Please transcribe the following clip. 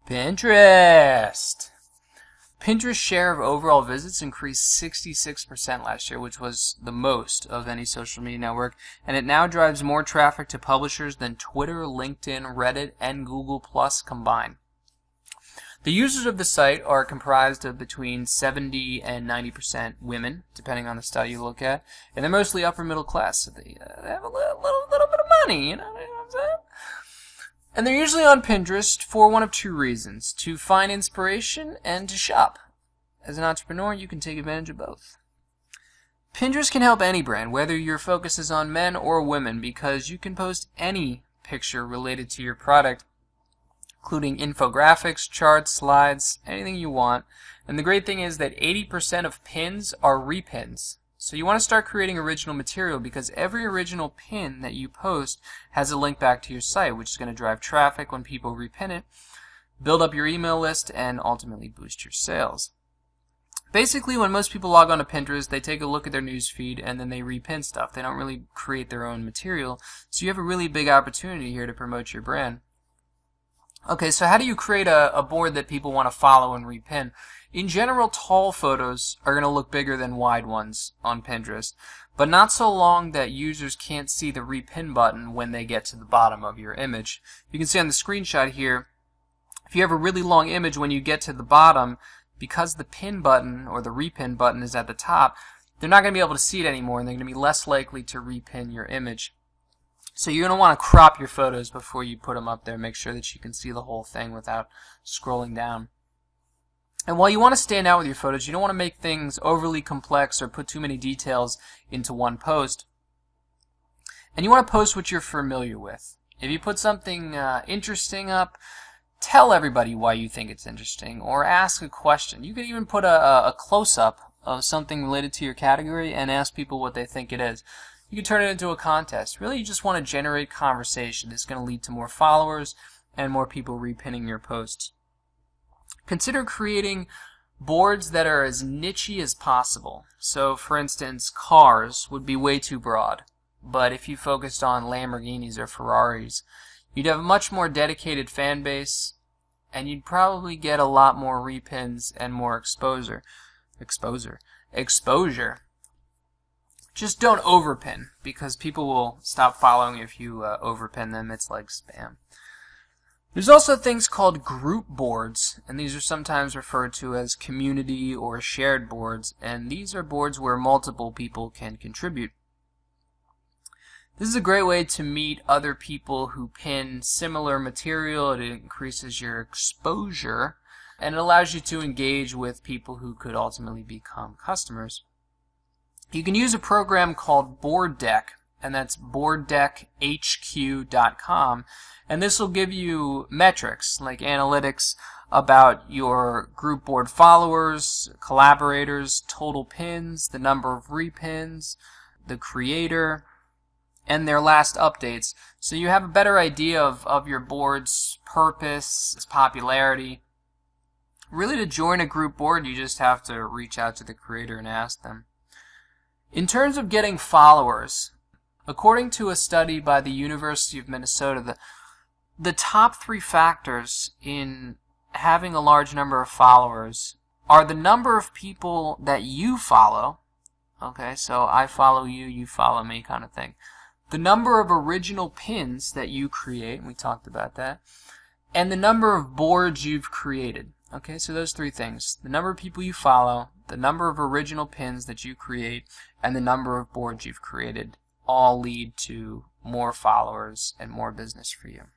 Pinterest. Pinterest's share of overall visits increased 66% last year, which was the most of any social media network, and it now drives more traffic to publishers than Twitter, LinkedIn, Reddit, and Google Plus combined. The users of the site are comprised of between 70 and 90% women, depending on the study you look at, and they're mostly upper middle class, so they have a little bit of money, you know what I'm saying? And they're usually on Pinterest for one of two reasons: to find inspiration and to shop. As an entrepreneur, you can take advantage of both. Pinterest can help any brand, whether your focus is on men or women, because you can post any picture related to your product, including infographics, charts, slides, anything you want. And the great thing is that 80% of pins are repins. So you want to start creating original material, because every original pin that you post has a link back to your site, which is going to drive traffic when people repin it, build up your email list, and ultimately boost your sales. Basically, when most people log on to Pinterest, they take a look at their news feed and then they repin stuff. They don't really create their own material. So you have a really big opportunity here to promote your brand. Okay, so how do you create a board that people want to follow and repin? In general, tall photos are going to look bigger than wide ones on Pinterest, but not so long that users can't see the repin button when they get to the bottom of your image. You can see on the screenshot here, if you have a really long image, when you get to the bottom, because the pin button or the repin button is at the top, they're not going to be able to see it anymore, and they're going to be less likely to repin your image. So you're going to want to crop your photos before you put them up there. Make sure that you can see the whole thing without scrolling down. And while you want to stand out with your photos, you don't want to make things overly complex or put too many details into one post. And you want to post what you're familiar with. If you put something interesting up, tell everybody why you think it's interesting, or ask a question. You could even put a close-up of something related to your category and ask people what they think it is. You can turn it into a contest. Really, you just want to generate conversation. It's going to lead to more followers and more people repinning your posts. Consider creating boards that are as niche-y as possible. So, for instance, cars would be way too broad. But if you focused on Lamborghinis or Ferraris, you'd have a much more dedicated fan base, and you'd probably get a lot more repins and more exposure. Just don't overpin, because people will stop following if you overpin them. It's like spam. There's also things called group boards, and these are sometimes referred to as community or shared boards, and these are boards where multiple people can contribute. This is a great way to meet other people who pin similar material. It increases your exposure, and it allows you to engage with people who could ultimately become customers. You can use a program called Board Deck, and that's boarddeck.hq.com, and this will give you metrics like analytics about your group board followers, collaborators, total pins, the number of repins, the creator, and their last updates. So you have a better idea of your board's purpose, its popularity. Really, to join a group board, you just have to reach out to the creator and ask them. In terms of getting followers, according to a study by the University of Minnesota, the top 3 factors in having a large number of followers are the number of people that you follow. Okay, so I follow you, you follow me kind of thing. The number of original pins that you create, and we talked about that, and the number of boards you've created. Okay, so those 3 things: the number of people you follow, the number of original pins that you create, and the number of boards you've created, all lead to more followers and more business for you.